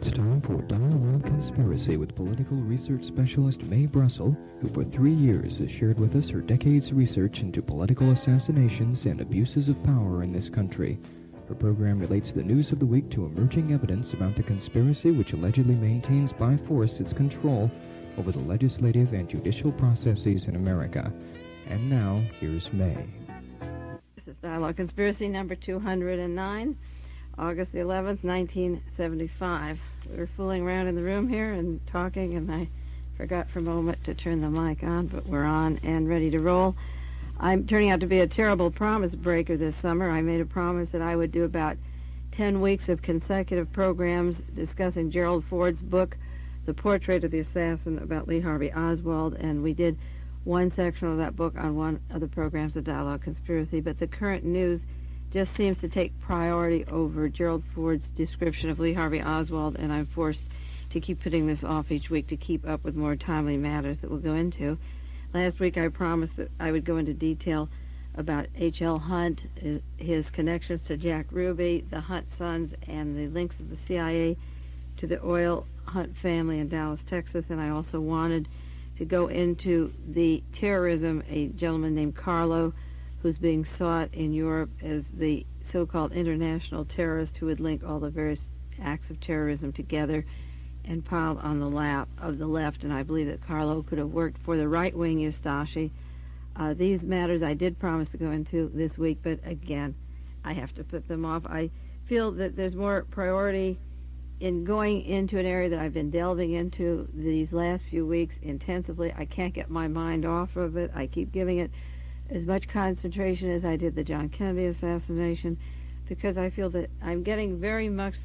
It's time for Dialogue Conspiracy with political research specialist Mae Brussell, who for 3 years has shared with us her decades' research into political assassinations and abuses of power in this country. Her program relates the news of the week to emerging evidence about the conspiracy which allegedly maintains by force its control over the legislative and judicial processes in America. And now, here's Mae. This is Dialogue Conspiracy number 209. August the 11th, 1975. We were fooling around in the room here and talking, and I forgot for a moment to turn the mic on, but we're on and ready to roll. I'm turning out to be a terrible promise breaker this summer. I made a promise that I would do about 10 weeks of consecutive programs discussing Gerald Ford's book, The Portrait of the Assassin, about Lee Harvey Oswald, and we did one section of that book on one of the programs of Dialogue Conspiracy, but the current news just seems to take priority over Gerald Ford's description of Lee Harvey Oswald, and I'm forced to keep putting this off each week to keep up with more timely matters that we'll go into. Last week I promised that I would go into detail about H.L. Hunt, his connections to Jack Ruby, the Hunt sons, and the links of the CIA to the oil Hunt family in Dallas, Texas, and I also wanted to go into the terrorism, a gentleman named Carlo, who's being sought in Europe as the so-called international terrorist who would link all the various acts of terrorism together and piled on the lap of the left, and I believe that Carlo could have worked for the right-wing Ustashi. These matters I did promise to go into this week, but again, I have to put them off. I feel that there's more priority in going into an area that I've been delving into these last few weeks intensively. I can't get my mind off of it. I keep giving it as much concentration as I did the John Kennedy assassination, because I feel that I'm getting very much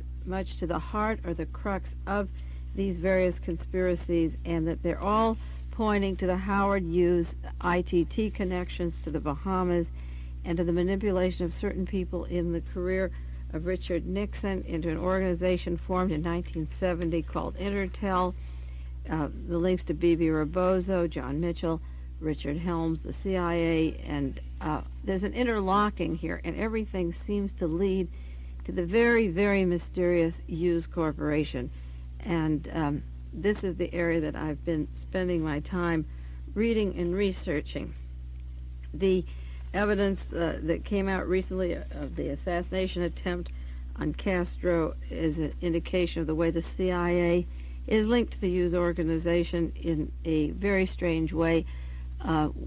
to the heart or the crux of these various conspiracies, and that they're all pointing to the Howard Hughes ITT connections to the Bahamas and to the manipulation of certain people in the career of Richard Nixon into an organization formed in 1970 called Intertel, the links to Bibi Rebozo, John Mitchell, Richard Helms, the CIA, and there's an interlocking here, and everything seems to lead to the very, very mysterious Hughes Corporation. And this is the area that I've been spending my time reading and researching. The evidence that came out recently of the assassination attempt on Castro is an indication of the way the CIA is linked to the Hughes organization in a very strange way.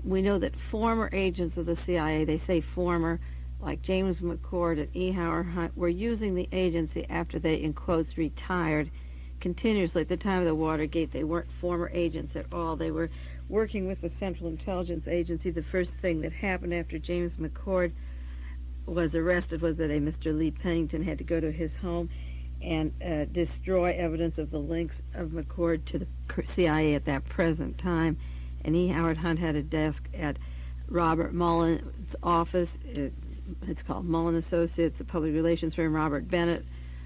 We know that former agents of the CIA, they say former, like James McCord and E. Howard Hunt, were using the agency after they, in quotes, retired continuously. At the time of the Watergate, they weren't former agents at all. They were working with the Central Intelligence Agency. The first thing that happened after James McCord was arrested was that a Mr. Lee Pennington had to go to his home and destroy evidence of the links of McCord to the CIA at that present time. And E. Howard Hunt had a desk at Robert Mullen's office. It's called Mullen Associates, a public relations firm. Robert Bennett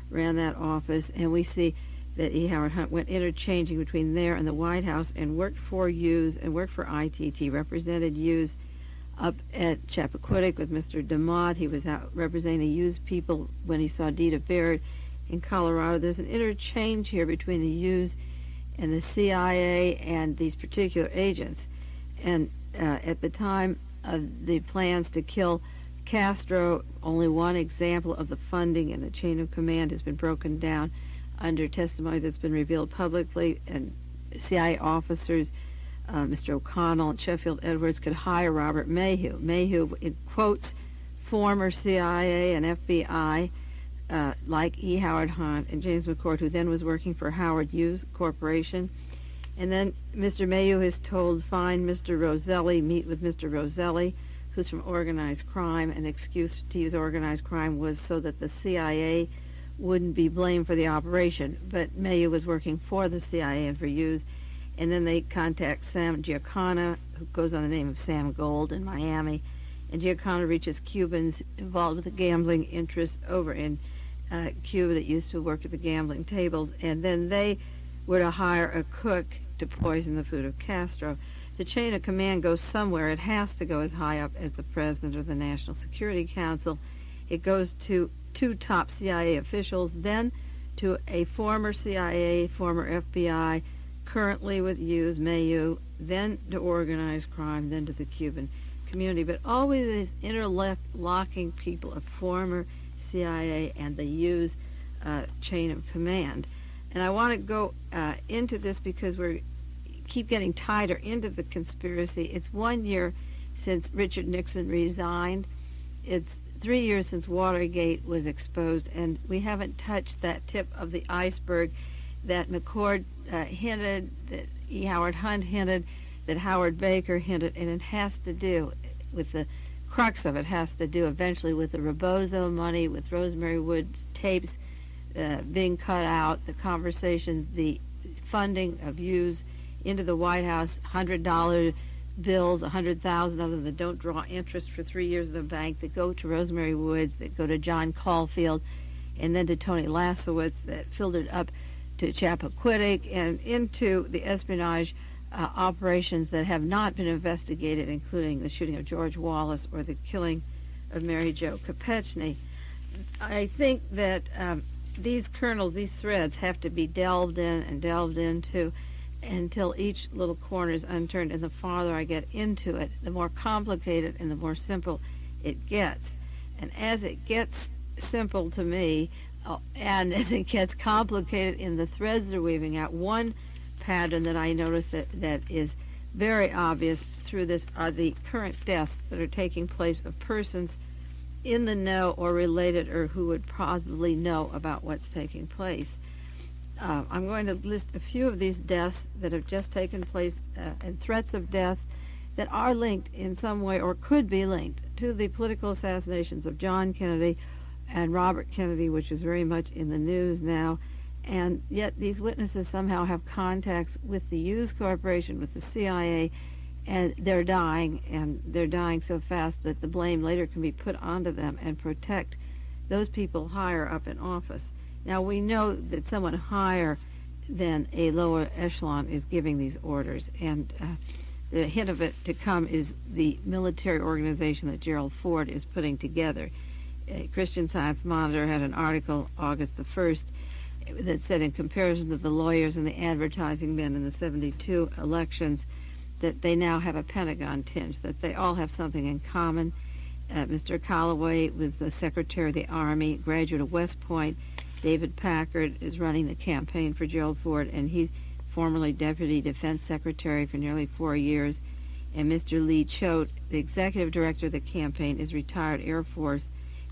ran that office, and we see that E. Howard Hunt went interchanging between there and the White House and worked for Hughes and worked for ITT, represented Hughes up at Chappaquiddick with Mr. DeMott. He was out representing the Hughes people when he saw Dita Baird in Colorado. There's an interchange here between the Hughes and the CIA and these particular agents. And at the time of the plans to kill Castro, only one example of the funding and the chain of command has been broken down under testimony that's been revealed publicly, and CIA officers, Mr. O'Connell and Sheffield Edwards, could hire Robert Mayhew. Mayhew, in quotes, former CIA and FBI, like E. Howard Hunt and James McCord, who then was working for Howard Hughes Corporation. And then Mr. Mayhew is told, find Mr. Roselli, meet with Mr. Roselli, who's from organized crime, and the excuse to use organized crime was so that the CIA wouldn't be blamed for the operation. But Mayhew was working for the CIA and for Hughes. And then they contact Sam Giancana, who goes on the name of Sam Gold, in Miami. And Giancana reaches Cubans involved with the gambling interests over in Cuba that used to work at the gambling tables. And then they were to hire a cook to poison the food of Castro. The chain of command goes somewhere. It has to go as high up as the president of the National Security Council. It goes to two top CIA officials, then to a former CIA, former FBI, currently with Hughes, Mayu, then to organized crime, then to the Cuban community, but always these interlocking people of former CIA and the Hughes chain of command. And I want to go into this because we keep getting tighter into the conspiracy. It's 1 year since Richard Nixon resigned. It's 3 years since Watergate was exposed, and we haven't touched that tip of the iceberg that McCord hinted, that E. Howard Hunt hinted, that Howard Baker hinted, and it has to do with the crux of it, has to do eventually with the Rebozo money, with Rosemary Woods tapes being cut out, the conversations, the funding of Hughes into the White House, $100 bills, 100,000 of them that don't draw interest for 3 years in a bank, that go to Rosemary Woods, that go to John Caulfield, and then to Tony Lasowitz, that filtered up to Chappaquiddick and into the espionage operations that have not been investigated, including the shooting of George Wallace or the killing of Mary Jo Kopechne. I think that these kernels, these threads, have to be delved in and delved into until each little corner is unturned. And the farther I get into it, the more complicated and the more simple it gets. And as it gets simple to me, and as it gets complicated in the threads they're weaving out, one pattern that I notice that is very obvious through this are the current deaths that are taking place of persons in the know or related or who would possibly know about what's taking place. I'm going to list a few of these deaths that have just taken place and threats of death that are linked in some way or could be linked to the political assassinations of John Kennedy and Robert Kennedy, which is very much in the news now. And yet these witnesses somehow have contacts with the Hughes Corporation, with the CIA, and they're dying so fast that the blame later can be put onto them and protect those people higher up in office. Now, we know that someone higher than a lower echelon is giving these orders, and the hint of it to come is the military organization that Gerald Ford is putting together. Christian Science Monitor had an article August the 1st that said, in comparison to the lawyers and the advertising men in the 72 elections, that they now have a Pentagon tinge, that they all have something in common. Mr. Callaway was the Secretary of the Army, graduate of West Point. David Packard is running the campaign for Gerald Ford, and he's formerly Deputy Defense Secretary for nearly 4 years. And Mr. Lee Choate, the Executive Director of the campaign, is retired Air Force,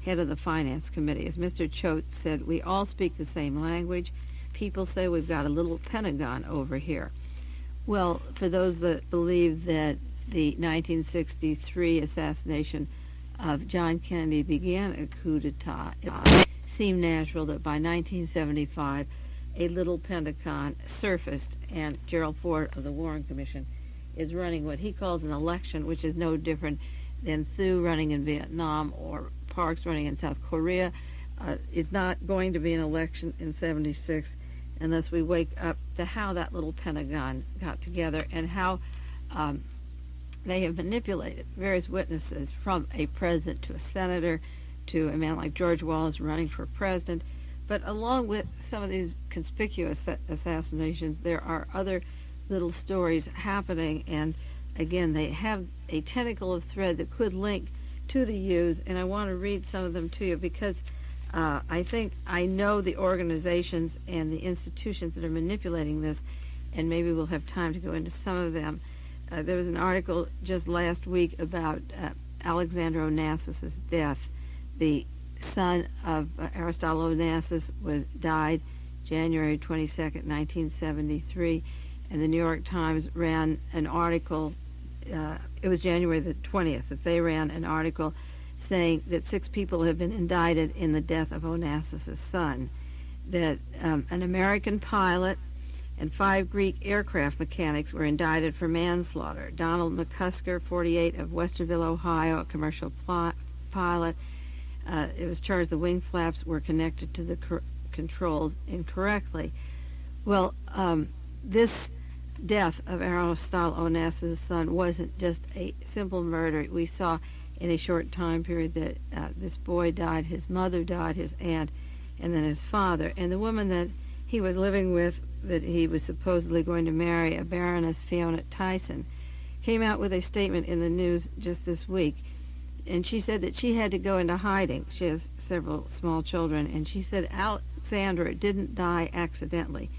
head of the Finance Committee. As Mr. Choate said, we all speak the same language. People say we've got a little Pentagon over here. Well, for those that believe that the 1963 assassination of John Kennedy began a coup d'etat, it seemed natural that by 1975 a little Pentagon surfaced, and Gerald Ford of the Warren Commission is running what he calls an election, which is no different than Thieu running in Vietnam or Parks running in South Korea. It's not going to be an election in 76 unless we wake up to how that little Pentagon got together and how they have manipulated various witnesses, from a president to a senator to a man like George Wallace running for president. But along with some of these conspicuous assassinations, there are other little stories happening, and again, they have a tentacle of thread that could link to the Hughes, and I want to read some of them to you because I think I know the organizations and the institutions that are manipulating this, and maybe we'll have time to go into some of them. There was an article just last week about Alexander Onassis' death. The son of Aristotle Onassis died January 22nd, 1973, and the New York Times ran an article. It was January the 20th that they ran an article saying that 6 people have been indicted in the death of Onassis' son, that an American pilot and 5 Greek aircraft mechanics were indicted for manslaughter. Donald McCusker, 48, of Westerville, Ohio, a commercial pilot, it was charged the wing flaps were connected to the controls incorrectly. Well, this death of Aristotle Onassis' son wasn't just a simple murder. We saw in a short time period that this boy died, his mother died, his aunt, and then his father. And the woman that he was living with, that he was supposedly going to marry, a Baroness Fiona Tyson, came out with a statement in the news just this week. And she said that she had to go into hiding. She has several small children. And she said Alexander didn't die accidentally.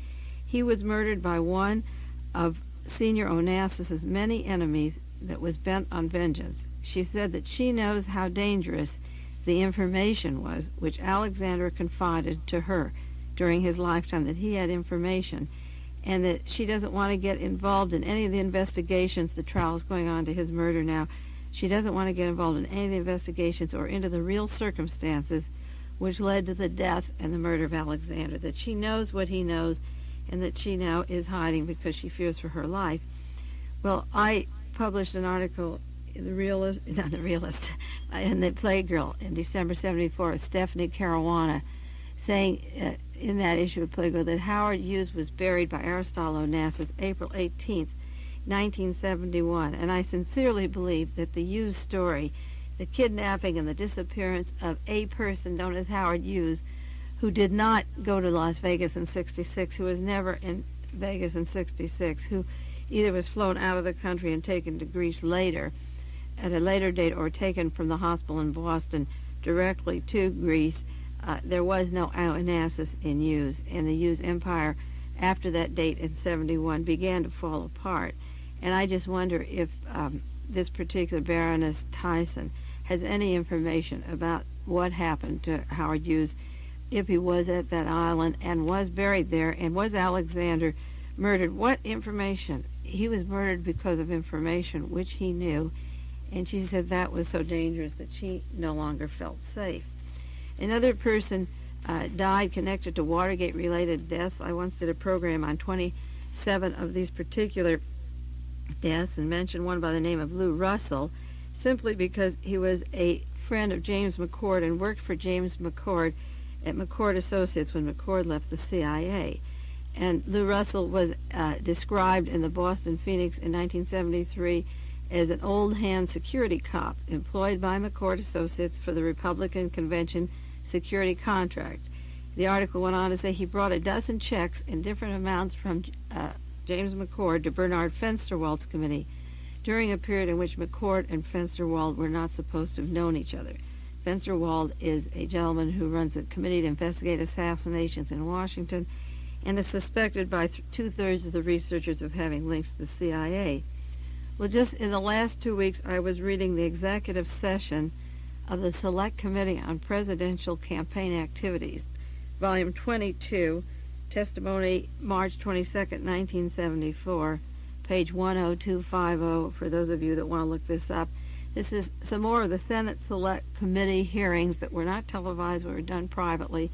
He was murdered by one of Senior Onassis's many enemies that was bent on vengeance. She said that she knows how dangerous the information was which Alexander confided to her during his lifetime, that he had information, and that she doesn't want to get involved in any of the investigations, the trials going on to his murder now. She doesn't want to get involved in any of the investigations or into the real circumstances which led to the death and the murder of Alexander, that she knows what he knows and that she now is hiding because she fears for her life. Well, I published an article in the Realist, not the Realist, in the Playgirl in December '74 with Stephanie Caruana, saying in that issue of Playgirl that Howard Hughes was buried by Aristotle Onassis April 18th, 1971, and I sincerely believe that the Hughes story, the kidnapping and the disappearance of a person known as Howard Hughes, who did not go to Las Vegas in '66, who was never in Vegas in '66, who either was flown out of the country and taken to Greece later, at a later date, or taken from the hospital in Boston directly to Greece. There was no Onassis in Hughes, and the Hughes empire after that date in '71 began to fall apart. And I just wonder if this particular Baroness Tyson has any information about what happened to Howard Hughes, if he was at that island and was buried there, and was Alexander murdered. What information? He was murdered because of information which he knew, and she said that was so dangerous that she no longer felt safe. Another person died connected to Watergate-related deaths. I once did a program on 27 of these particular deaths and mentioned one by the name of Lou Russell, simply because he was a friend of James McCord and worked for James McCord at McCord Associates when McCord left the CIA. And Lou Russell was described in the Boston Phoenix in 1973 as an old-hand security cop employed by McCord Associates for the Republican Convention security contract. The article went on to say he brought a dozen checks in different amounts from James McCord to Bernard Fensterwald's committee during a period in which McCord and Fensterwald were not supposed to have known each other. Fensterwald is a gentleman who runs a committee to investigate assassinations in Washington and is suspected by two-thirds of the researchers of having links to the CIA. Well, just in the last 2 weeks, I was reading the executive session of the Select Committee on Presidential Campaign Activities, Volume 22, Testimony, March 22nd, 1974, page 10250, for those of you that want to look this up. This is some more of the Senate Select Committee hearings that were not televised, but were done privately,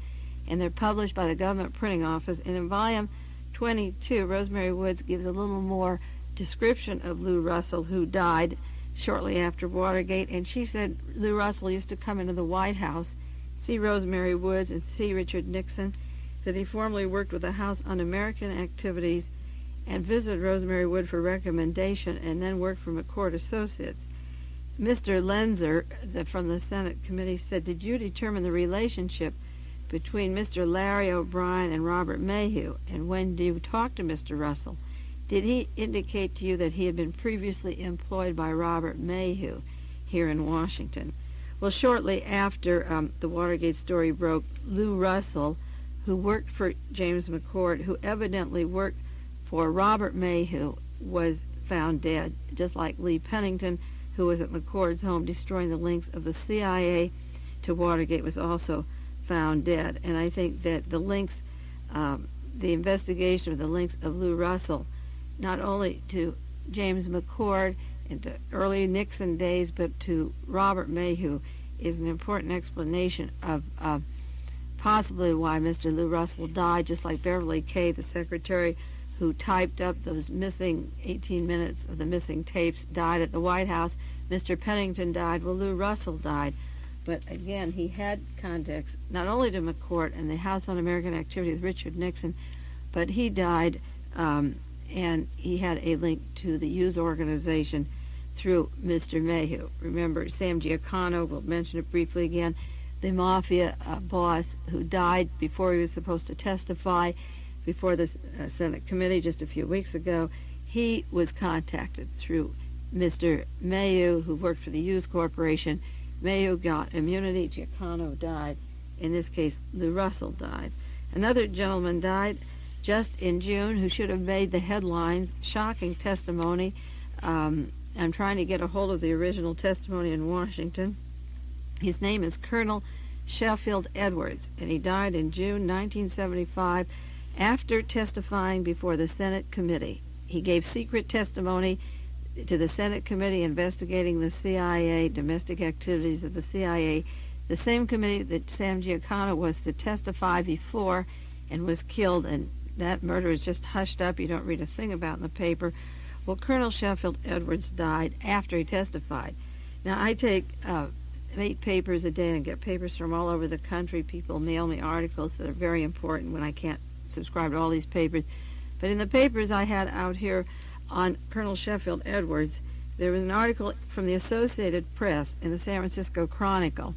and they're published by the Government Printing Office. And in Volume 22, Rosemary Woods gives a little more description of Lou Russell, who died shortly after Watergate, and she said Lou Russell used to come into the White House, see Rosemary Woods, and see Richard Nixon, that he formerly worked with the House on American Activities and visited Rosemary Wood for recommendation, and then worked for McCord Associates. Mr. Lenzer, from the Senate committee, said, "Did you determine the relationship between Mr. Larry O'Brien and Robert Mayhew, and when did you talk to Mr. Russell? Did he indicate to you that he had been previously employed by Robert Mayhew here in Washington?" Well, shortly after the Watergate story broke, Lou Russell, who worked for James McCord, who evidently worked for Robert Mayhew, was found dead, just like Lee Pennington, who was at McCord's home destroying the links of the CIA to Watergate, was also found dead. And I think that the links, the investigation of the links of Lou Russell, not only to James McCord and to early Nixon days, but to Robert Mayhew, is an important explanation of possibly why Mr. Lou Russell died, just like Beverly Kay, the secretary who typed up those missing 18 minutes of the missing tapes, died at the White House. Mr. Pennington died. Well, Lou Russell died. But again, he had contacts not only to McCord and the House on American Activity with Richard Nixon, but he died, and he had a link to the Hughes organization through Mr. Mayhew. Remember, Sam Giancana, we'll mention it briefly again, the mafia boss who died before he was supposed to testify before the Senate committee just a few weeks ago. He was contacted through Mr. Mayu, who worked for the Hughes Corporation. Mayu got immunity. Giancano died. In this case, Lou Russell died. Another gentleman died just in June who should have made the headlines. Shocking testimony. I'm trying to get a hold of the original testimony in Washington. His name is Colonel Sheffield Edwards, and he died in June 1975 after testifying before the Senate committee. He gave secret testimony to the Senate committee investigating the CIA, domestic activities of the CIA, the same committee that Sam Giancano was to testify before and was killed, and that murder is just hushed up. You don't read a thing about it in the paper. Well, Colonel Sheffield Edwards died after he testified. Now, I take 8 papers a day and get papers from all over the country. People mail me articles that are very important when I can't subscribe to all these papers. But in the papers I had out here on Colonel Sheffield Edwards, there was an article from the Associated Press in the San Francisco Chronicle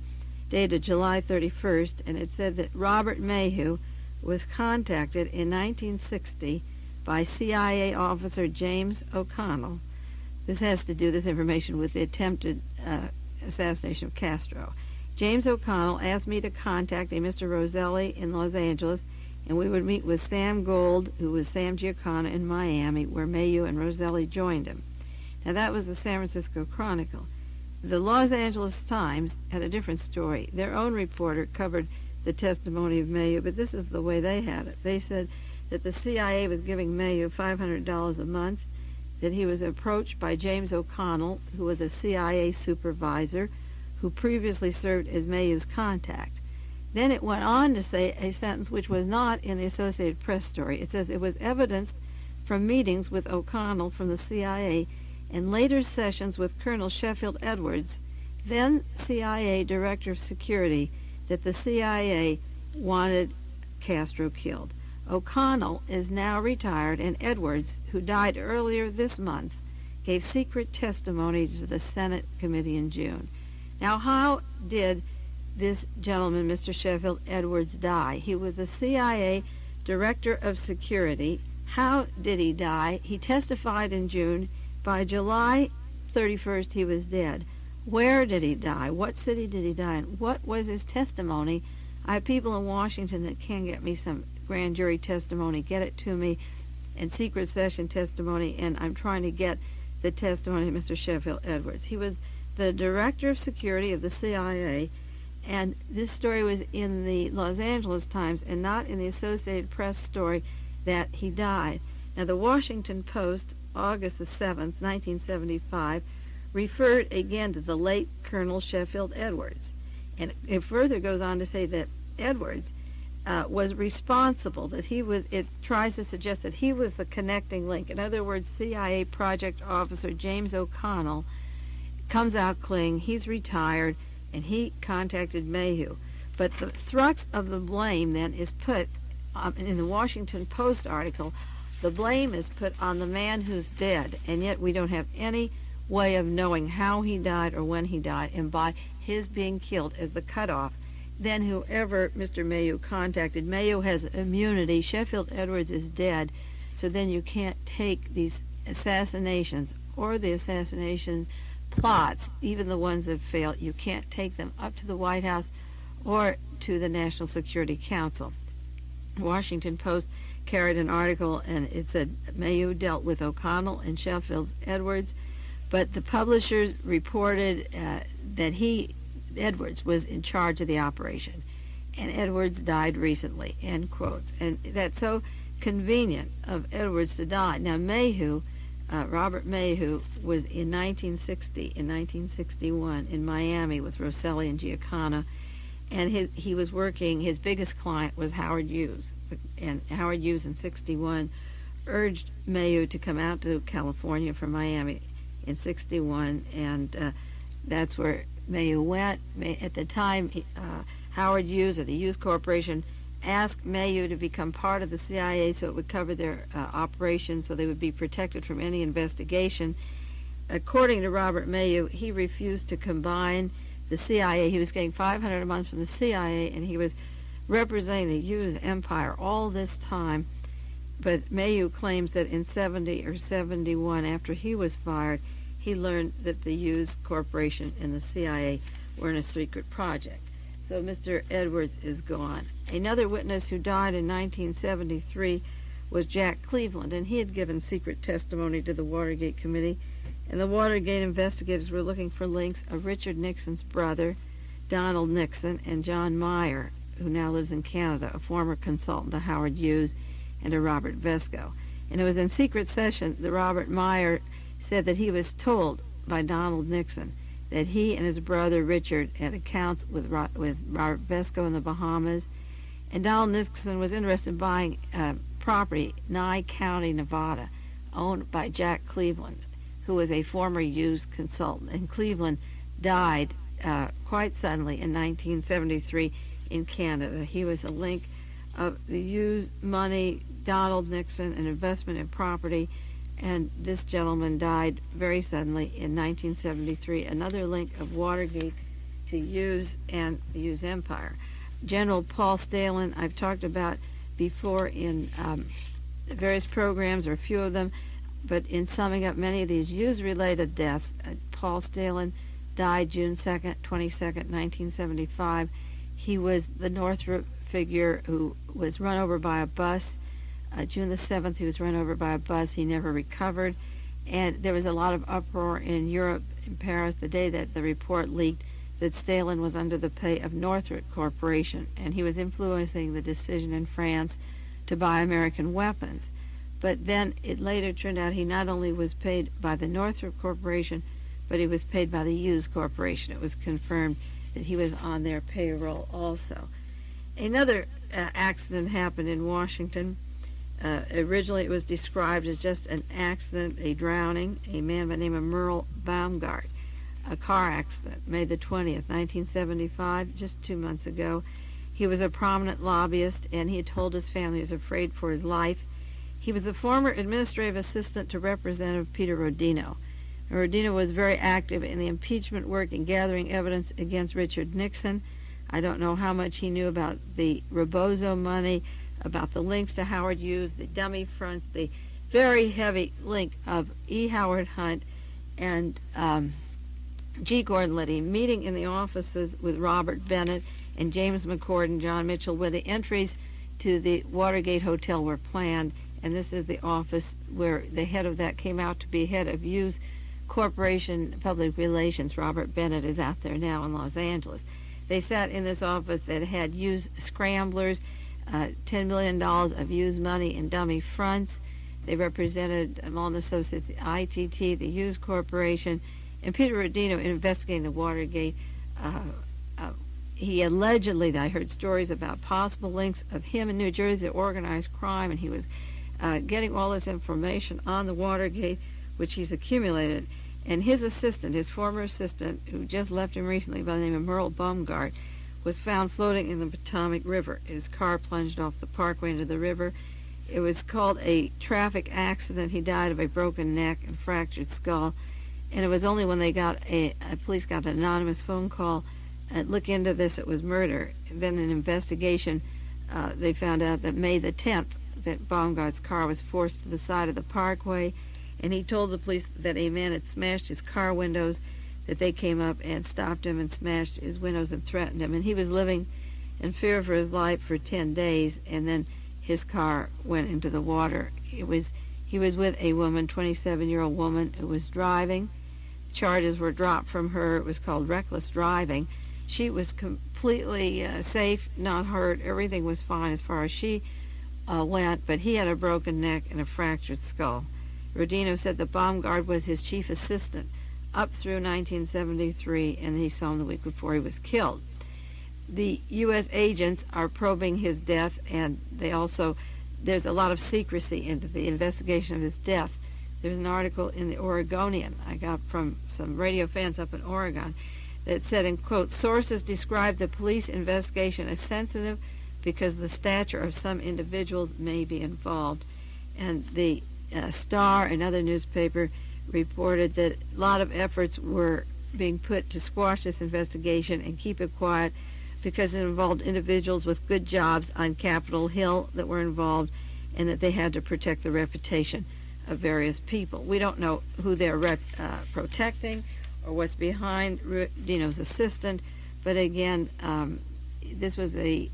dated July 31st, and it said that Robert Mayhew was contacted in 1960 by CIA officer James O'Connell. This has to do, this information, with the attempted assassination of Castro. James O'Connell asked me to contact a Mr. Roselli in Los Angeles, and we would meet with Sam Gold, who was Sam Giancano, in Miami, where Mayu and Roselli joined him. Now, that was the San Francisco Chronicle. The Los Angeles Times had a different story. Their own reporter covered the testimony of Mayu, but this is the way they had it. They said that the CIA was giving Mayu $500 a month, that he was approached by James O'Connell, who was a CIA supervisor, who previously served as Mayu's contact. Then it went on to say a sentence which was not in the Associated Press story. It says it was evidenced from meetings with O'Connell from the CIA and later sessions with Colonel Sheffield Edwards, then CIA Director of Security, that the CIA wanted Castro killed. O'Connell is now retired, and Edwards, who died earlier this month, gave secret testimony to the Senate committee in June. Now, how did this gentleman, Mr. Sheffield Edwards, die? He was the CIA Director of Security. How did he die? He testified in June. By July 31st, he was dead. Where did he die? What city did he die in? What was his testimony? I have people in Washington that can get me some grand jury testimony. Get it to me, and secret session testimony, and I'm trying to get the testimony of Mr. Sheffield Edwards. He was the Director of Security of the CIA, and this story was in the Los Angeles Times and not in the Associated Press story that he died. Now, the Washington Post, August the 7th, 1975, referred again to the late Colonel Sheffield Edwards. And it further goes on to say that Edwards was responsible, that he was, it tries to suggest that he was the connecting link. In other words, CIA project officer James O'Connell comes out clean, he's retired, and he contacted Mayhew. But the thrust of the blame then is put, in the Washington Post article, the blame is put on the man who's dead, and yet we don't have any way of knowing how he died or when he died, and by his being killed as the cutoff, then whoever Mr. Mayhew contacted, Mayhew has immunity, Sheffield Edwards is dead, so then you can't take these assassinations or the assassination plots, even the ones that failed, you can't take them up to the White House or to the National Security Council. Washington Post carried an article, and it said Mayhew dealt with O'Connell and Sheffield Edwards, but the publishers reported that Edwards was in charge of the operation, and Edwards died recently, end quotes. And that's so convenient of Edwards to die. Now, Mayhew, Robert Mayhew, was in 1961 in Miami with Roselli and Giancano, and he was working, his biggest client was Howard Hughes, and Howard Hughes in 61 urged Mayhew to come out to California from Miami in 61, and that's where Mayhew went. At the time, Howard Hughes, or the Hughes Corporation, asked Mayhew to become part of the CIA so it would cover their operations, so they would be protected from any investigation. According to Robert Mayhew, he refused to combine the CIA. He was getting $500 a month from the CIA, and he was representing the Hughes empire all this time. But Mayu claims that in 70 or 71, after he was fired, he learned that the Hughes Corporation and the CIA were in a secret project. So Mr. Edwards is gone. Another witness who died in 1973 was Jack Cleveland, and he had given secret testimony to the Watergate Committee. And the Watergate investigators were looking for links of Richard Nixon's brother, Donald Nixon, and John Meyer, who now lives in Canada, a former consultant to Howard Hughes and to Robert Vesco. And it was in secret session that Robert Meyer said that he was told by Donald Nixon that he and his brother Richard had accounts with Robert Vesco in the Bahamas, and Donald Nixon was interested in buying property, Nye County, Nevada, owned by Jack Cleveland, who was a former Hughes consultant. And Cleveland died quite suddenly in 1973 in Canada. He was a link of the Hughes money, Donald Nixon, an investment in property, and this gentleman died very suddenly in 1973. Another link of Watergate to Hughes and the Hughes empire. General Paul Stalin, I've talked about before in various programs, or a few of them, but in summing up many of these Hughes-related deaths, Paul Stalin died June 22nd, 1975. He was the Northrop figure who was run over by a bus. June the 7th, he was run over by a bus. He never recovered. And there was a lot of uproar in Europe, in Paris, the day that the report leaked that Stalin was under the pay of Northrop Corporation, and he was influencing the decision in France to buy American weapons. But then it later turned out he not only was paid by the Northrop Corporation, but he was paid by the Hughes Corporation. It was confirmed that he was on their payroll also. Another accident happened in Washington. Originally it was described as just an accident, a drowning, a man by the name of Merle Baumgart. A car accident, May the 20th, 1975, just 2 months ago. He was a prominent lobbyist, and he had told his family he was afraid for his life. He was a former administrative assistant to Representative Peter Rodino. Rodino was very active in the impeachment work and gathering evidence against Richard Nixon. I don't know how much he knew about the Rebozo money, about the links to Howard Hughes, the dummy fronts, the very heavy link of E. Howard Hunt and G. Gordon Liddy meeting in the offices with Robert Bennett and James McCord and John Mitchell, where the entries to the Watergate Hotel were planned. And this is the office where the head of that came out to be head of Hughes Corporation Public Relations. Robert Bennett is out there now in Los Angeles. They sat in this office that had Hughes scramblers, $10 million of Hughes money in dummy fronts. They represented Malone Associates, the ITT, the Hughes Corporation, and Peter Rodino investigating the Watergate. He allegedly, I heard stories about possible links of him in New Jersey to organized crime, and he was getting all this information on the Watergate, which he's accumulated. And his assistant, his former assistant, who just left him recently by the name of Merle Baumgart, was found floating in the Potomac River. His car plunged off the parkway into the river. It was called a traffic accident. He died of a broken neck and fractured skull. And it was only when they got police got an anonymous phone call, look into this, it was murder. And then an investigation, they found out that May the 10th, that Baumgart's car was forced to the side of the parkway, and he told the police that a man had smashed his car windows, that they came up and stopped him and smashed his windows and threatened him. And he was living in fear for his life for 10 days, and then his car went into the water. He was with a woman, 27-year-old woman, who was driving. Charges were dropped from her. It was called reckless driving. She was completely safe, not hurt. Everything was fine as far as she went, but he had a broken neck and a fractured skull. Rodino said that Baumgart was his chief assistant up through 1973, and he saw him the week before he was killed. The U.S. agents are probing his death, and there's a lot of secrecy into the investigation of his death. There's an article in the Oregonian I got from some radio fans up in Oregon that said, in quote, sources describe the police investigation as sensitive because the stature of some individuals may be involved. And the Star, another newspaper, reported that a lot of efforts were being put to squash this investigation and keep it quiet because it involved individuals with good jobs on Capitol Hill that were involved, and that they had to protect the reputation of various people. We don't know who they're protecting or what's behind Dino's assistant, but again, this was a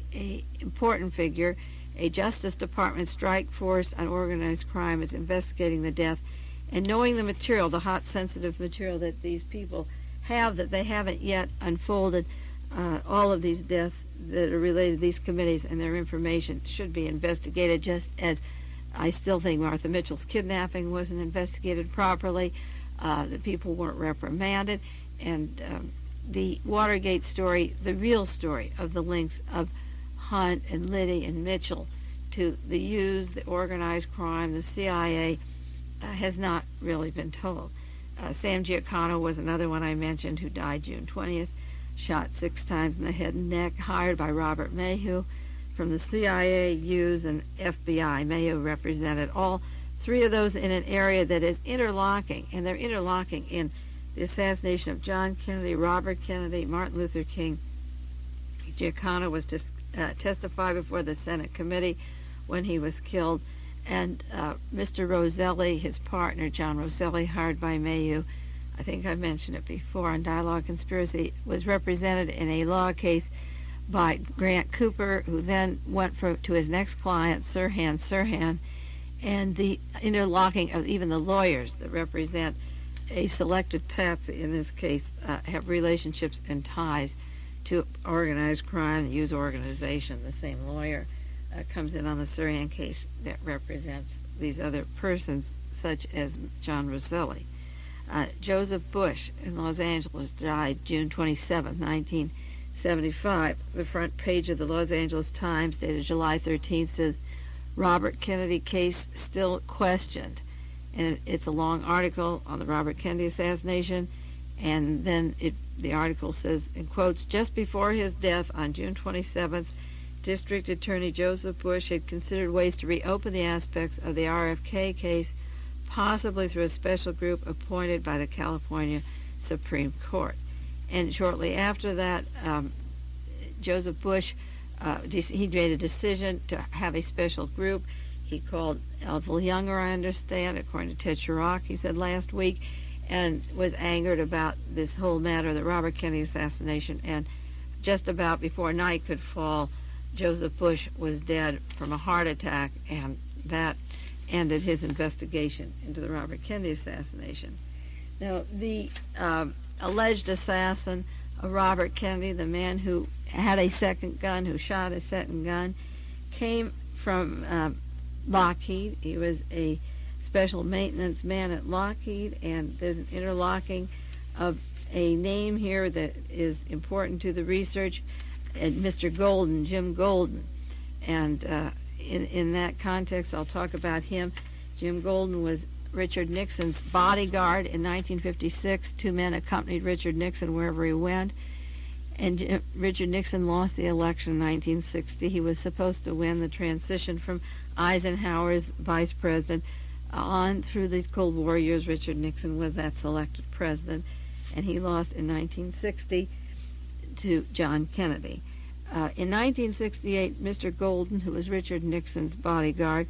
important figure. A Justice Department strike force on organized crime is investigating the death, and knowing the material, the hot, sensitive material that these people have that they haven't yet unfolded, all of these deaths that are related to these committees and their information should be investigated, just as I still think Martha Mitchell's kidnapping wasn't investigated properly. The people weren't reprimanded, and the Watergate story, the real story of the links of Hunt and Liddy and Mitchell to the U's, the organized crime, the CIA, has not really been told. Sam Giancana was another one I mentioned, who died June 20th, shot 6 times in the head and neck, hired by Robert Mayhew from the CIA, U's, and FBI. Mayhew represented all 3 of those in an area that is interlocking, and they're interlocking in the assassination of John Kennedy, Robert Kennedy, Martin Luther King. Giancana was to testify before the Senate committee when he was killed, and Mr. Roselli, his partner, John Roselli, hired by Mayhew, I think I mentioned it before on Dialogue Conspiracy, was represented in a law case by Grant Cooper, who then went to his next client, Sirhan Sirhan, and the interlocking of even the lawyers that represent a selected patsy in this case have relationships and ties to organized crime, the U's organization. The same lawyer comes in on the Sirhan case that represents these other persons, such as John Roselli. Joseph Bush in Los Angeles died June 27, 1975. The front page of the Los Angeles Times, dated July 13th, says, Robert Kennedy case still questioned. And it's a long article on the Robert Kennedy assassination, and then the article says, in quotes, just before his death on June 27th, District Attorney Joseph Bush had considered ways to reopen the aspects of the RFK case, possibly through a special group appointed by the California Supreme Court. And shortly after that, Joseph Bush, he made a decision to have a special group. He called Elville Younger, I understand, according to Ted Chirac, he said last week, and was angered about this whole matter, the Robert Kennedy assassination. And just about before night could fall, Joseph Bush was dead from a heart attack, and that ended his investigation into the Robert Kennedy assassination. Now, the alleged assassin of Robert Kennedy, the man who had a second gun, who shot a second gun, came from Lockheed. He was a special maintenance man at Lockheed, and there's an interlocking of a name here that is important to the research, Mr. Golden, Jim Golden. And in that context, I'll talk about him. Jim Golden was Richard Nixon's bodyguard in 1956. 2 men accompanied Richard Nixon wherever he went. And Richard Nixon lost the election in 1960. He was supposed to win the transition from Eisenhower's vice president on through these Cold War years. Richard Nixon was that selected president, and he lost in 1960 to John Kennedy. In 1968, Mr. Golden, who was Richard Nixon's bodyguard,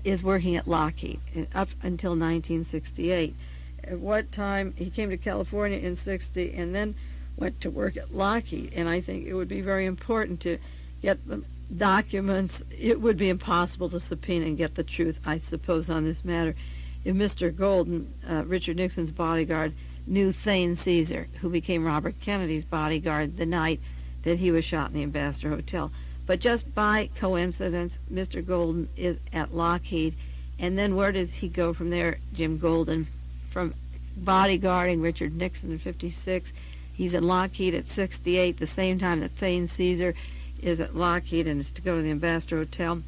is working at Lockheed up until 1968. At what time he came to California in 60 and then went to work at Lockheed. And I think it would be very important to get the documents. It would be impossible to subpoena and get the truth, I suppose, on this matter if Mr. Golden, Richard Nixon's bodyguard, knew Thane Caesar, who became Robert Kennedy's bodyguard the night that he was shot in the Ambassador Hotel. But just by coincidence, Mr. Golden is at Lockheed, and then where does he go from there? Jim Golden, from bodyguarding Richard Nixon in 56, he's at Lockheed at 68, the same time that Thane Caesar is at Lockheed and is to go to the Ambassador Hotel.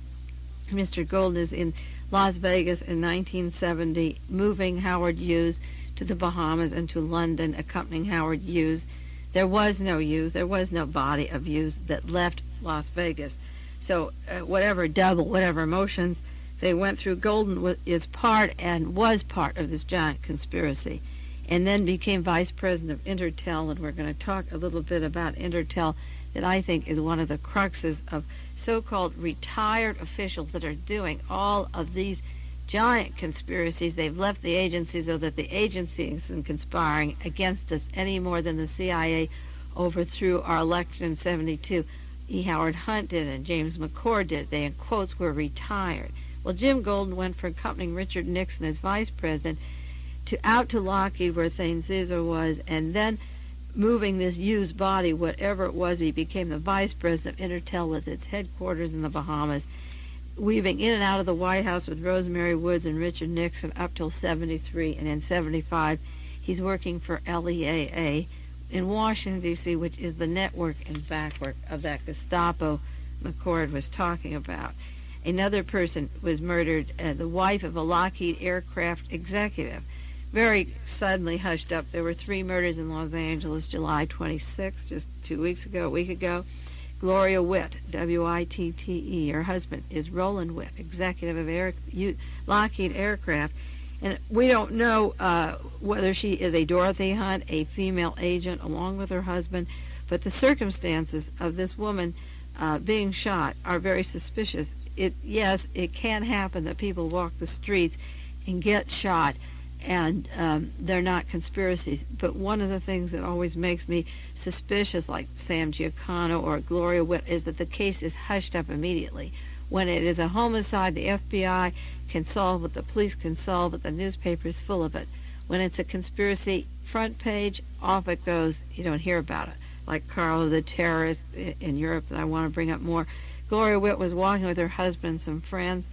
Mr. Golden is in Las Vegas in 1970, moving Howard Hughes to the Bahamas and to London, accompanying Howard Hughes. There was no Hughes, there was no body of Hughes that left Las Vegas. So whatever motions they went through, Golden is part and was part of this giant conspiracy. and then became vice president of Intertel, and we're going to talk a little bit about Intertel, that I think is one of the cruxes of so-called retired officials that are doing all of these giant conspiracies. They've left the agency so that the agency isn't conspiring against us any more than the CIA overthrew our election in 72. E. Howard Hunt did and James McCord did. They, in quotes, were retired. Well, Jim Golden went from accompanying Richard Nixon as vice president out to Lockheed, where Thane Caesar was, and then moving this used body, whatever it was, he became the vice president of Intertel with its headquarters in the Bahamas, weaving in and out of the White House with Rosemary Woods and Richard Nixon up till 73, and in 75 he's working for LEAA in Washington, D.C., which is the network and backwork of that Gestapo McCord was talking about. Another person was murdered, the wife of a Lockheed aircraft executive, very suddenly hushed up. There were 3 murders in Los Angeles, July 26, just a week ago. Gloria Witt, W-I-T-T-E, her husband is Roland Witt, executive of Lockheed Aircraft. And we don't know whether she is a Dorothy Hunt, a female agent, along with her husband, but the circumstances of this woman being shot are very suspicious. Yes, it can happen that people walk the streets and get shot, and they're not conspiracies. But one of the things that always makes me suspicious, like Sam Giancana or Gloria Witt, is that the case is hushed up immediately. When it is a homicide, the FBI can solve it, the police can solve it, the newspaper is full of it. When it's a conspiracy, front page, off it goes. You don't hear about it. Like Carlo the terrorist in Europe that I want to bring up more. Gloria Witt was walking with her husband and some friends.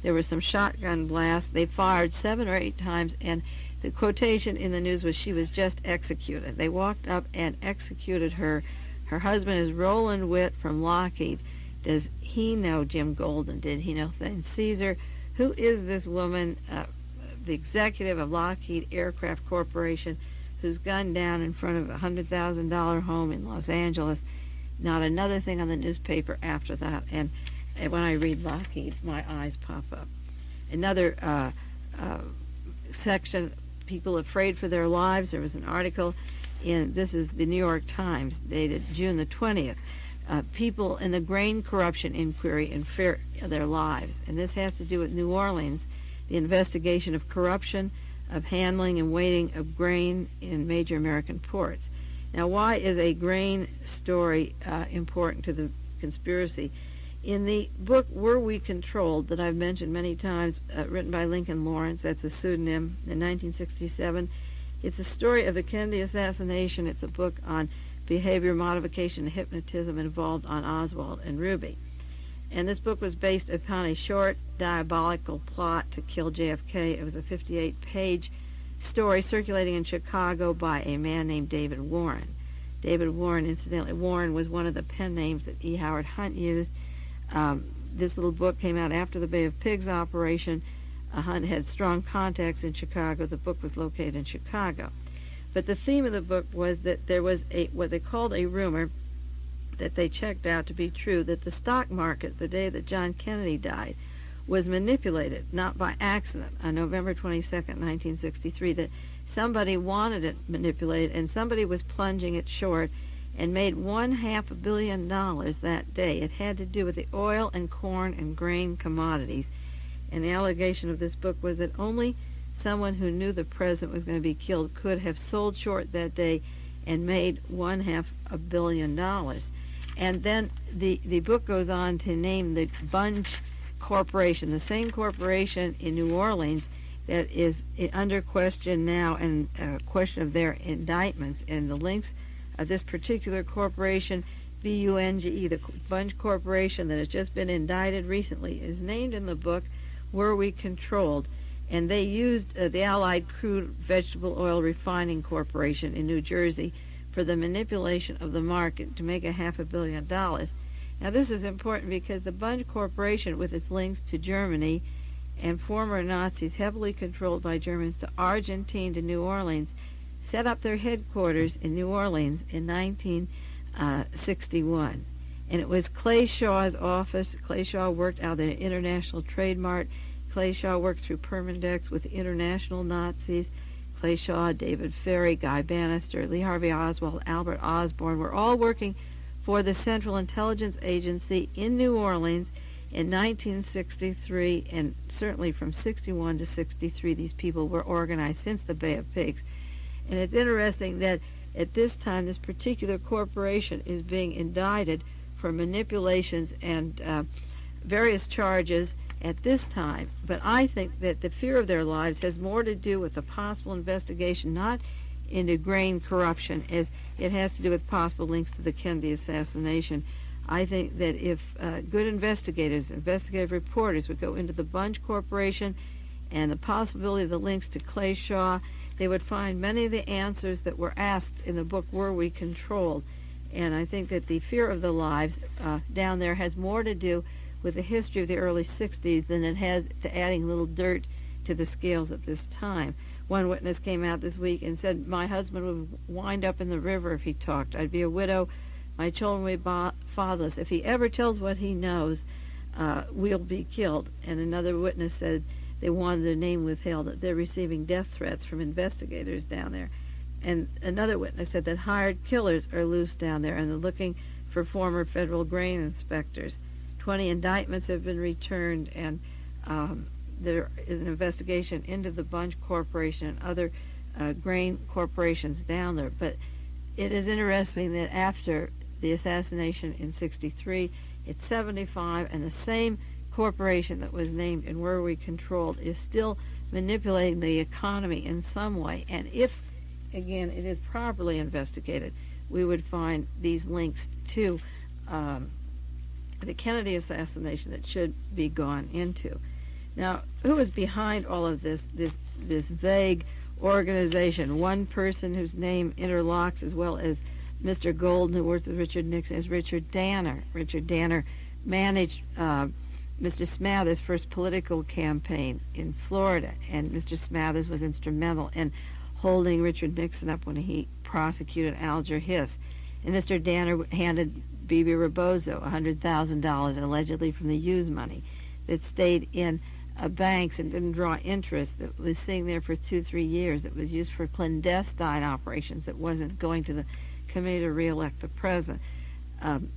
There was some shotgun blasts. They fired 7 or 8 times, and the quotation in the news was she was just executed. They walked up and executed her. Her husband is Roland Witt from Lockheed. Does he know Jim Golden? Did he know Thane Caesar? Who is this woman, the executive of Lockheed Aircraft Corporation, who's gunned down in front of a $100,000 home in Los Angeles? Not another thing on the newspaper after that. And when I read Lockheed, my eyes pop up. Another section, people afraid for their lives. There was an article this is the New York Times, dated June the 20th. People in the grain corruption inquiry in fear of their lives. And this has to do with New Orleans, the investigation of corruption, of handling and weighting of grain in major American ports. Now, why is a grain story important to the conspiracy? In the book Were We Controlled, that I've mentioned many times, written by Lincoln Lawrence, that's a pseudonym, in 1967, it's a story of the Kennedy assassination. It's a book on behavior modification and hypnotism involved on Oswald and Ruby. And this book was based upon a short, diabolical plot to kill JFK. It was a 58-page story circulating in Chicago by a man named David Warren. David Warren, incidentally, Warren was one of the pen names that E. Howard Hunt used. This little book came out after the Bay of Pigs operation. Hunt had strong contacts in Chicago. The book was located in Chicago. But the theme of the book was that there was what they called a rumor that they checked out to be true, that the stock market, the day that John Kennedy died, was manipulated, not by accident, on November 22nd, 1963, that somebody wanted it manipulated, and somebody was plunging it short and made $500 million that day. It had to do with the oil and corn and grain commodities. And the allegation of this book was that only someone who knew the president was going to be killed could have sold short that day and made $500 million. And then the book goes on to name the Bunch Corporation, the same corporation in New Orleans that is under question now, and question of their indictments. And the links of this particular corporation, B-U-N-G-E, the Bunch Corporation that has just been indicted recently, is named in the book Were We Controlled? And they used the Allied Crude Vegetable Oil Refining Corporation in New Jersey for the manipulation of the market to make $500 million. Now, this is important because the Bunch Corporation, with its links to Germany and former Nazis heavily controlled by Germans to Argentina to New Orleans, set up their headquarters in New Orleans in 1961. And it was Clay Shaw's office. Clay Shaw worked out of the International Trade Mart. Clay Shaw worked through Permindex with the international Nazis. Clay Shaw, David Ferry, Guy Bannister, Lee Harvey Oswald, Albert Osborne were all working for the Central Intelligence Agency in New Orleans in 1963, and certainly from 61 to 63 these people were organized since the Bay of Pigs. And it's interesting that at this time this particular corporation is being indicted for manipulations and various charges at this time. But I think that the fear of their lives has more to do with the possible investigation, not into grain corruption, as it has to do with possible links to the Kennedy assassination. I think that if good investigators, investigative reporters would go into the Bunge Corporation and the possibility of the links to Clay Shaw, they would find many of the answers that were asked in the book, Were We Controlled? And I think that the fear of the lives down there has more to do with the history of the early 60s than it has to adding a little dirt to the scales at this time. One witness came out this week and said, my husband would wind up in the river if he talked. I'd be a widow. My children would be fatherless. If he ever tells what he knows, we'll be killed. And another witness said they wanted their name withheld, that they're receiving death threats from investigators down there. And another witness said that hired killers are loose down there and they're looking for former federal grain inspectors. 20 indictments have been returned, and there is an investigation into the Bunge Corporation and other grain corporations down there. But it is interesting that after the assassination in 63, it's 75, and the same corporation that was named in Were We Controlled is still manipulating the economy in some way. And if, again, it is properly investigated, we would find these links to the Kennedy assassination that should be gone into. Now, who is behind all of this vague organization? One person whose name interlocks, as well as Mr. Golden, who worked with Richard Nixon, is Richard Danner. Richard Danner managed Mr. Smathers' first political campaign in Florida, and Mr. Smathers was instrumental in holding Richard Nixon up when he prosecuted Alger Hiss. And Mr. Danner handed Bibi Rebozo $100,000, allegedly from the Hughes money, that stayed in banks and didn't draw interest, that was sitting there for 2-3 years, that was used for clandestine operations, that wasn't going to the committee to re-elect the president.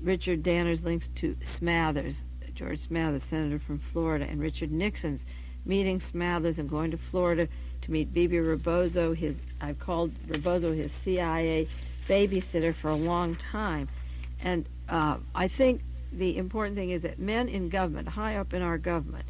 Richard Danner's links to Smathers, George Smathers, senator from Florida, and Richard Nixon's meeting Smathers and going to Florida to meet Bibi Rebozo. I've called Rebozo his CIA babysitter for a long time. And I think the important thing is that men in government, high up in our government,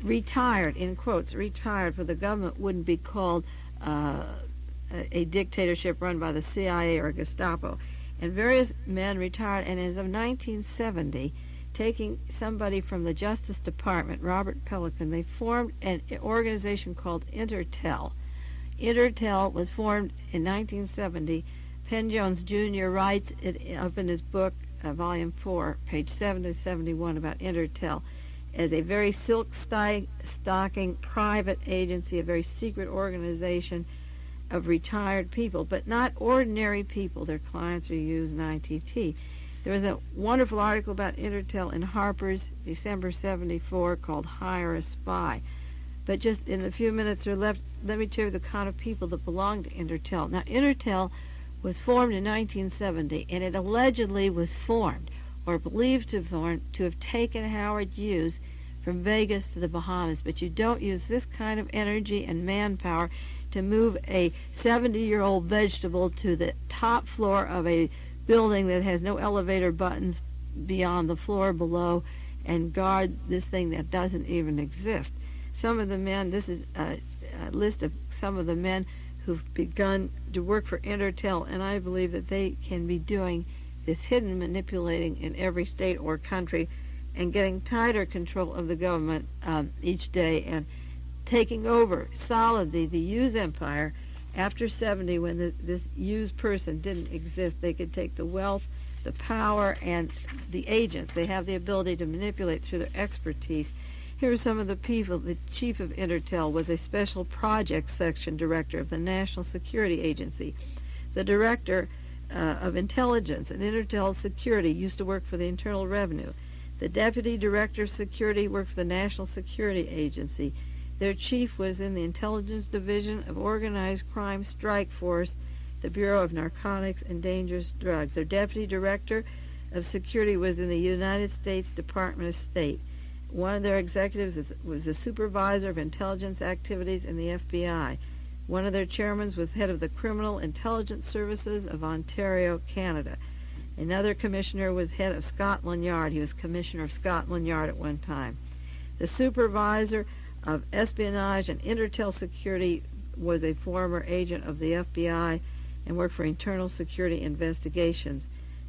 retired, in quotes, retired, for the government wouldn't be called a dictatorship run by the CIA or Gestapo. And various men retired, and as of 1970, taking somebody from the Justice Department, Robert Pelican, they formed an organization called Intertel. Intertel was formed in 1970. Penn Jones Jr. writes it up in his book, Volume 4, page 7 to 71, about Intertel as a very silk-stocking private agency, a very secret organization of retired people, but not ordinary people. Their clients are used in ITT. There was a wonderful article about Intertel in Harper's, December 74, called Hire a Spy. But just in the few minutes that are left, let me tell you the kind of people that belong to Intertel. Now, Intertel was formed in 1970, and it allegedly was formed, or believed to have taken Howard Hughes from Vegas to the Bahamas. But you don't use this kind of energy and manpower to move a 70-year-old vegetable to the top floor of a building that has no elevator buttons beyond the floor below and guard this thing that doesn't even exist. Some of the men, this is a list of some of the men who've begun to work for Intertel, and I believe that they can be doing this hidden manipulating in every state or country and getting tighter control of the government each day and taking over solidly the Hughes empire. After 70, when this Hughes person didn't exist, they could take the wealth, the power, and the agents. They have the ability to manipulate through their expertise. Here are some of the people. The chief of Intertel was a special projects section director of the National Security Agency. The director of intelligence and Intertel Security used to work for the Internal Revenue. The deputy director of security worked for the National Security Agency. Their chief was in the Intelligence Division of Organized Crime Strike Force, the Bureau of Narcotics and Dangerous Drugs. Their deputy director of security was in the United States Department of State. One of their executives was the supervisor of intelligence activities in the FBI. One of their chairmen was head of the Criminal Intelligence Services of Ontario, Canada. Another commissioner was head of Scotland Yard. He was commissioner of Scotland Yard at one time. The supervisor of espionage and intel security was a former agent of the FBI and worked for internal security investigations.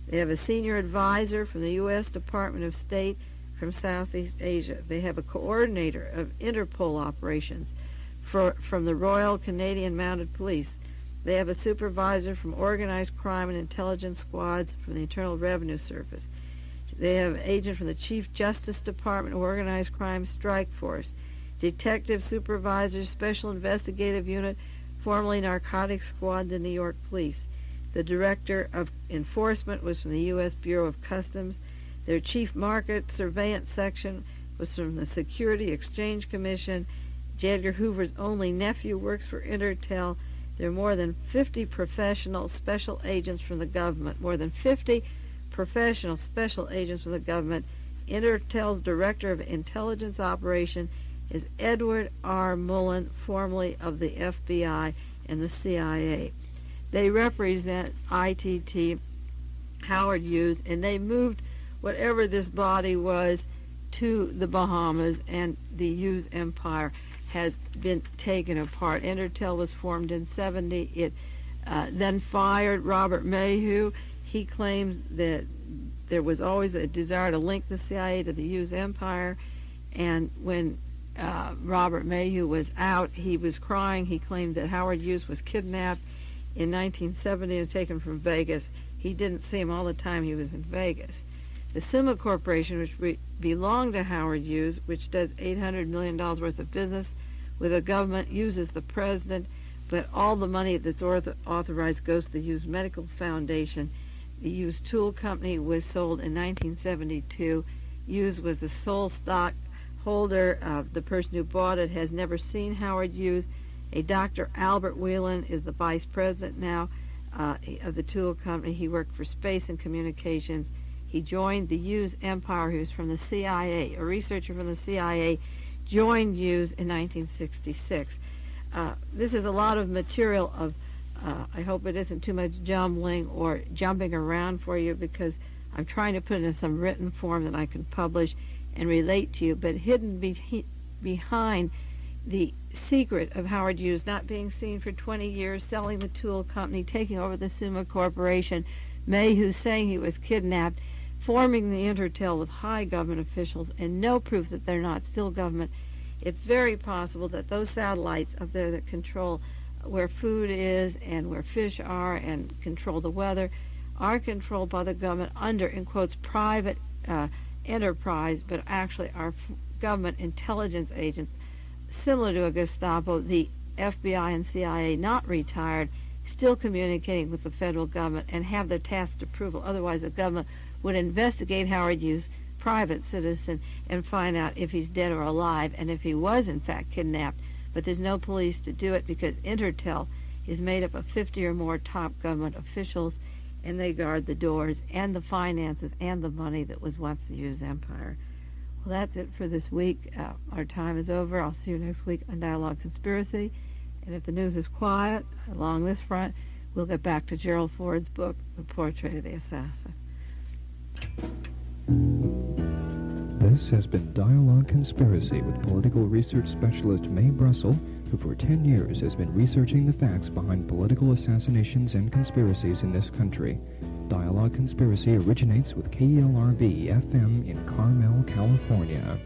They have a senior advisor from the U.S. Department of State from Southeast Asia. They have a coordinator of Interpol operations from the Royal Canadian Mounted Police. They have a supervisor from organized crime and intelligence squads from the Internal Revenue Service. They have an agent from the Chief Justice Department Organized Crime Strike Force. Detective supervisor, Special Investigative Unit, formerly Narcotics Squad, the New York Police. The director of enforcement was from the U.S. Bureau of Customs. Their chief market surveillance section was from the Security Exchange Commission. J. Edgar Hoover's only nephew works for Intertel. There are more than 50 professional special agents from the government. More than 50 professional special agents from the government. Intertel's director of intelligence operation is Edward R. Mullen, formerly of the FBI and the CIA. They represent ITT, Howard Hughes, and they moved whatever this body was to the Bahamas, and the Hughes Empire has been taken apart. Intertel was formed in 70. It then fired Robert Mayhew. He claims that there was always a desire to link the CIA to the Hughes Empire, and when Robert Mayhew was out, he was crying. He claimed that Howard Hughes was kidnapped in 1970 and taken from Vegas. He didn't see him all the time he was in Vegas. The Summa Corporation, which belonged to Howard Hughes, which does $800 million worth of business with the government, uses the president, but all the money that's authorized goes to the Hughes Medical Foundation. The Hughes Tool Company was sold in 1972. Hughes was the sole stockholder. The person who bought it has never seen Howard Hughes. A Dr. Albert Whelan is the vice president now of the Tool Company. He worked for Space and Communications. He joined the Hughes Empire. He was from the CIA. A researcher from the CIA joined Hughes in 1966. This is a lot of material of, I hope it isn't too much jumbling or jumping around for you, because I'm trying to put it in some written form that I can publish and relate to you, but hidden behind the secret of Howard Hughes not being seen for 20 years, selling the Tool Company, taking over the Summa Corporation, Mayhew saying he was kidnapped, forming the Intertel with high government officials, and no proof that they're not still government. It's very possible that those satellites up there that control where food is and where fish are and control the weather are controlled by the government under, in quotes, private enterprise, but actually are government intelligence agents, similar to a Gestapo, the FBI and CIA, not retired, still communicating with the federal government and have their tacit approval. Otherwise, the government would investigate Howard Hughes, private citizen, and find out if he's dead or alive, and if he was in fact kidnapped. But there's no police to do it, because Intertel is made up of 50 or more top government officials, and they guard the doors and the finances and the money that was once the Hughes Empire. Well, that's it for this week. Our time is over. I'll see you next week on Dialogue Conspiracy. And if the news is quiet along this front, we'll get back to Gerald Ford's book, The Portrait of the Assassin. This has been Dialogue Conspiracy with political research specialist Mae Brussell, who for 10 years has been researching the facts behind political assassinations and conspiracies in this country. Dialogue Conspiracy originates with KLRB FM in Carmel, California.